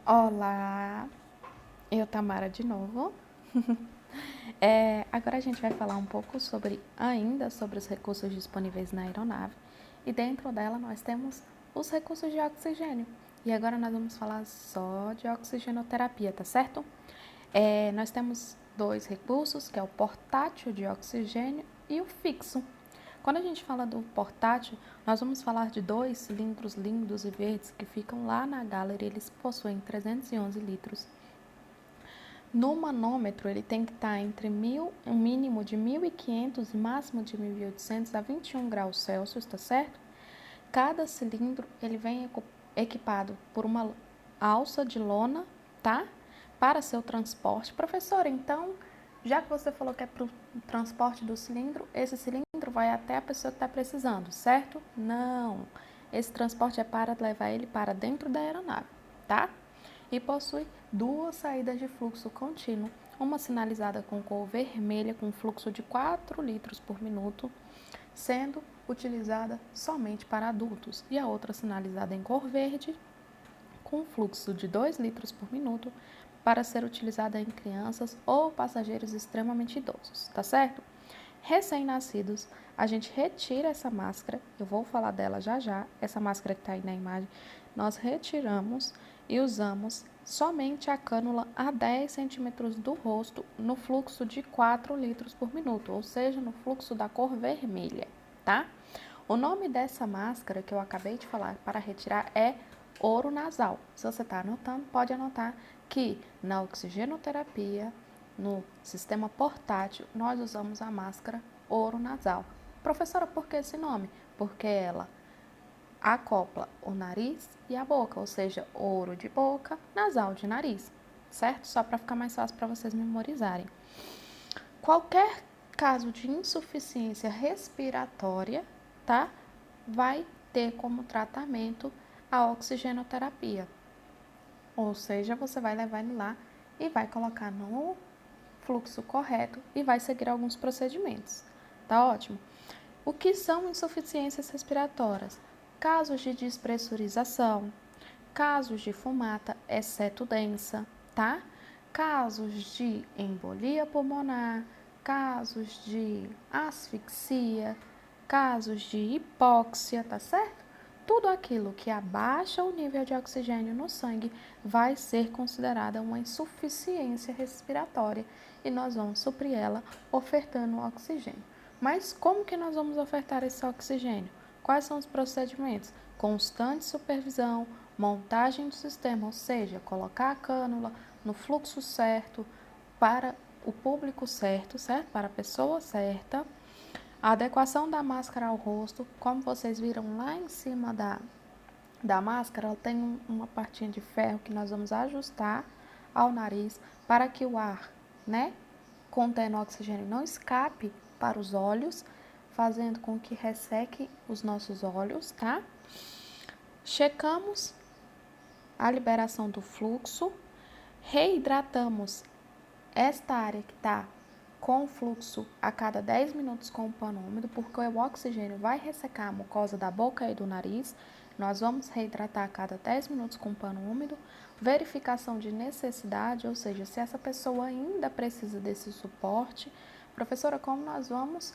Olá, eu Tamara de novo. Agora a gente vai falar um pouco ainda sobre os recursos disponíveis na aeronave e dentro dela nós temos os recursos de oxigênio. E agora nós vamos falar só de oxigenoterapia, tá certo? Nós temos dois recursos, que é o portátil de oxigênio e o fixo. Quando a gente fala do portátil, nós vamos falar de dois cilindros lindos e verdes que ficam lá na Gallery. Eles possuem 311 litros. No manômetro, ele tem que estar entre um mínimo de 1.500 e máximo de 1.800 a 21 graus Celsius, tá certo? Cada cilindro, ele vem equipado por uma alça de lona, tá? Para seu transporte. Professora, então, já que você falou que é para o transporte do cilindro, esse cilindro vai até a pessoa que está precisando, certo? Não. Esse transporte é para levar ele para dentro da aeronave, tá? E possui duas saídas de fluxo contínuo, uma sinalizada com cor vermelha com fluxo de 4 litros por minuto, sendo utilizada somente para adultos, e a outra sinalizada em cor verde com fluxo de 2 litros por minuto para ser utilizada em crianças ou passageiros extremamente idosos, tá certo? Recém-nascidos, a gente retira essa máscara, eu vou falar dela já já, essa máscara que está aí na imagem, nós retiramos e usamos somente a cânula a 10 centímetros do rosto no fluxo de 4 litros por minuto, ou seja, no fluxo da cor vermelha, tá? O nome dessa máscara que eu acabei de falar para retirar é oro nasal. Se você está anotando, pode anotar que na oxigenoterapia, no sistema portátil, nós usamos a máscara oro nasal. Professora, por que esse nome? Porque ela acopla o nariz e a boca, ou seja, ouro de boca, nasal de nariz, certo? Só para ficar mais fácil para vocês memorizarem. Qualquer caso de insuficiência respiratória, tá? Vai ter como tratamento a oxigenoterapia. Ou seja, você vai levar ele lá e vai colocar no fluxo correto e vai seguir alguns procedimentos. Tá ótimo? O que são insuficiências respiratórias? Casos de despressurização, casos de fumata exceto densa, tá? Casos de embolia pulmonar, casos de asfixia, casos de hipóxia, tá certo? Tudo aquilo que abaixa o nível de oxigênio no sangue vai ser considerada uma insuficiência respiratória e nós vamos suprir ela ofertando oxigênio. Mas como que nós vamos ofertar esse oxigênio? Quais são os procedimentos? Constante supervisão, montagem do sistema, ou seja, colocar a cânula no fluxo certo, para o público certo, certo? Para a pessoa certa. A adequação da máscara ao rosto, como vocês viram lá em cima da máscara, ela tem uma partinha de ferro que nós vamos ajustar ao nariz para que o ar, né, contendo oxigênio não escape para os olhos, fazendo com que resseque os nossos olhos, tá? Checamos a liberação do fluxo, reidratamos esta área que está com fluxo a cada 10 minutos com o pano úmido, porque o oxigênio vai ressecar a mucosa da boca e do nariz. Nós vamos reidratar a cada 10 minutos com pano úmido. Verificação de necessidade, ou seja, se essa pessoa ainda precisa desse suporte. Professora, como nós vamos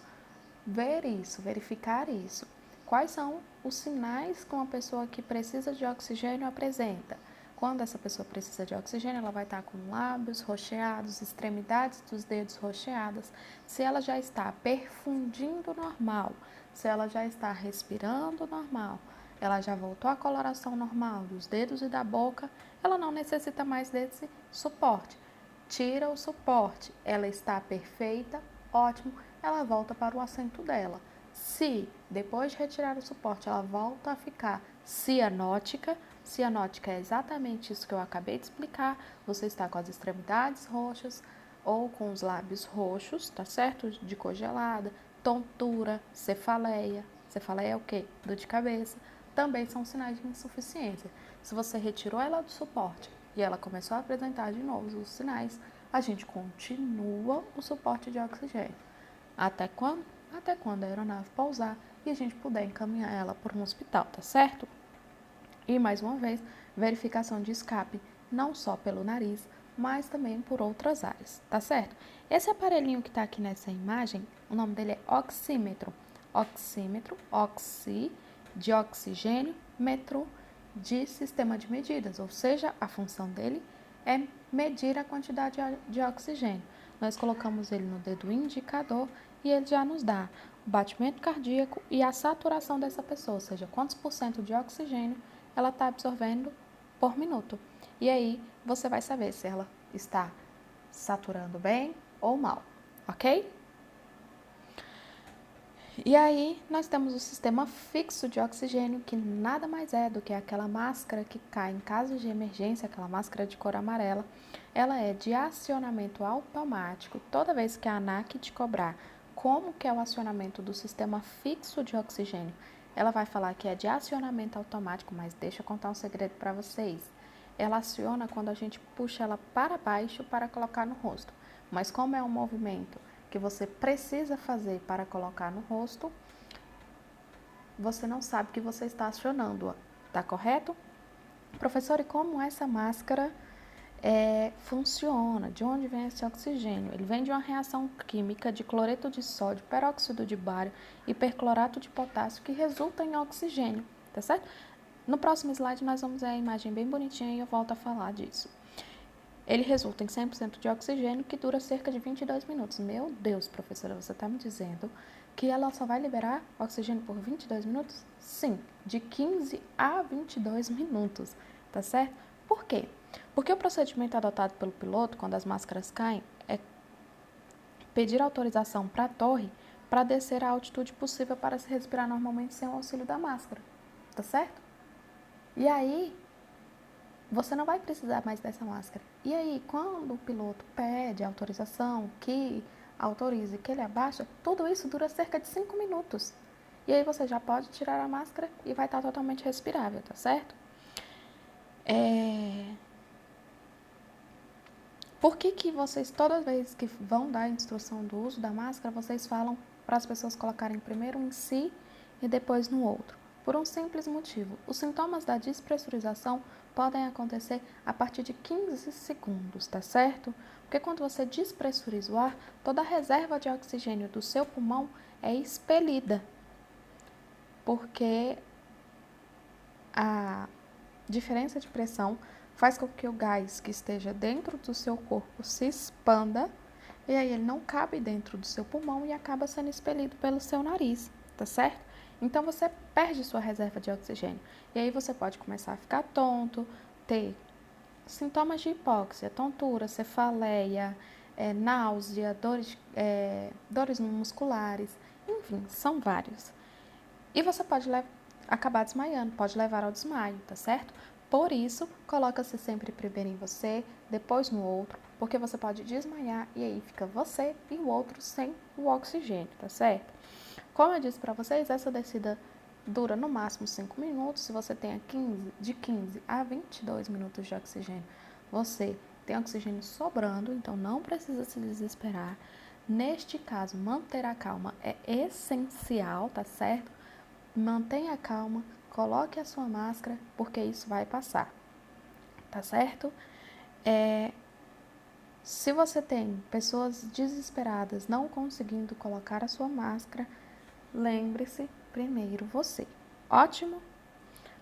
ver isso, verificar isso? Quais são os sinais que uma pessoa que precisa de oxigênio apresenta? Quando essa pessoa precisa de oxigênio, ela vai estar com lábios roxeados, extremidades dos dedos roxeadas. Se ela já está perfundindo normal, se ela já está respirando normal, ela já voltou à coloração normal dos dedos e da boca, ela não necessita mais desse suporte. Tira o suporte, ela está perfeita, ótimo, ela volta para o assento dela. Se depois de retirar o suporte ela volta a ficar cianótica, cianótica é exatamente isso que eu acabei de explicar, você está com as extremidades roxas ou com os lábios roxos, tá certo? De cor gelada, tontura, cefaleia. Cefaleia é o quê? Dor de cabeça. Também são sinais de insuficiência. Se você retirou ela do suporte e ela começou a apresentar de novo os sinais, a gente continua o suporte de oxigênio. Até quando? Até quando a aeronave pousar e a gente puder encaminhar ela para um hospital, tá certo? E mais uma vez, verificação de escape não só pelo nariz, mas também por outras áreas, tá certo? Esse aparelhinho que está aqui nessa imagem, o nome dele é oxímetro. Oxímetro, oxi de oxigênio, metro de sistema de medidas, ou seja, a função dele é medir a quantidade de oxigênio. Nós colocamos ele no dedo indicador e ele já nos dá o batimento cardíaco e a saturação dessa pessoa, ou seja, quantos por cento de oxigênio ela está absorvendo por minuto. E aí você vai saber se ela está saturando bem ou mal, ok? E aí nós temos o sistema fixo de oxigênio, que nada mais é do que aquela máscara que cai em caso de emergência, aquela máscara de cor amarela. Ela é de acionamento automático. Toda vez que a ANAC te cobrar como que é o acionamento do sistema fixo de oxigênio, ela vai falar que é de acionamento automático, mas deixa eu contar um segredo para vocês. Ela aciona quando a gente puxa ela para baixo para colocar no rosto. Mas como é um movimento que você precisa fazer para colocar no rosto, você não sabe que você está acionando-a, tá correto? Professor, e como essa máscara funciona? De onde vem esse oxigênio? Ele vem de uma reação química de cloreto de sódio, peróxido de bário e perclorato de potássio que resulta em oxigênio, tá certo? No próximo slide nós vamos ver a imagem bem bonitinha e eu volto a falar disso. Ele resulta em 100% de oxigênio que dura cerca de 22 minutos. Meu Deus, professora, você está me dizendo que ela só vai liberar oxigênio por 22 minutos? Sim, de 15 a 22 minutos, tá certo? Por quê? Porque o procedimento adotado pelo piloto, quando as máscaras caem, é pedir autorização para a torre para descer a altitude possível para se respirar normalmente sem o auxílio da máscara, tá certo? E aí, você não vai precisar mais dessa máscara. E aí, quando o piloto pede autorização, que autorize, que ele abaixa, tudo isso dura cerca de 5 minutos. E aí você já pode tirar a máscara e vai estar totalmente respirável, tá certo? Por que vocês, todas as vezes que vão dar a instrução do uso da máscara, vocês falam para as pessoas colocarem primeiro em si e depois no outro? Por um simples motivo. Os sintomas da despressurização podem acontecer a partir de 15 segundos, tá certo? Porque quando você despressuriza o ar, toda a reserva de oxigênio do seu pulmão é expelida. Porque a diferença de pressão faz com que o gás que esteja dentro do seu corpo se expanda e aí ele não cabe dentro do seu pulmão e acaba sendo expelido pelo seu nariz, tá certo? Então você perde sua reserva de oxigênio e aí você pode começar a ficar tonto, ter sintomas de hipóxia, tontura, cefaleia, náusea, dores musculares, enfim, são vários. E você pode acabar desmaiando, pode levar ao desmaio, tá certo? Por isso, coloca-se sempre primeiro em você, depois no outro, porque você pode desmaiar e aí fica você e o outro sem o oxigênio, tá certo? Como eu disse para vocês, essa descida dura no máximo 5 minutos. Se você tem de 15 a 22 minutos de oxigênio, você tem oxigênio sobrando, então não precisa se desesperar. Neste caso, manter a calma é essencial, tá certo? Mantenha calma, coloque a sua máscara, porque isso vai passar, tá certo? Se você tem pessoas desesperadas não conseguindo colocar a sua máscara, lembre-se primeiro você. Ótimo?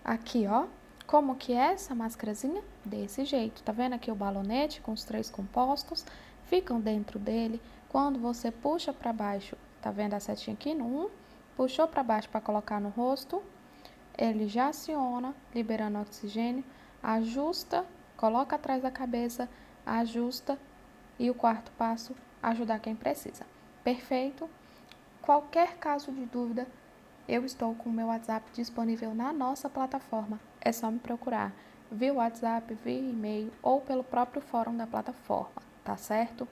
Aqui, ó, como que é essa máscarazinha? Desse jeito, tá vendo aqui o balonete com os 3 compostos? Ficam dentro dele. Quando você puxa para baixo, tá vendo a setinha aqui no 1? Puxou para baixo para colocar no rosto, ele já aciona, liberando oxigênio, ajusta, coloca atrás da cabeça, ajusta e o quarto passo, ajudar quem precisa. Perfeito? Qualquer caso de dúvida, eu estou com o meu WhatsApp disponível na nossa plataforma. É só me procurar via WhatsApp, via e-mail ou pelo próprio fórum da plataforma, tá certo?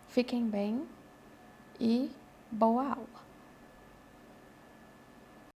Fiquem bem e boa aula!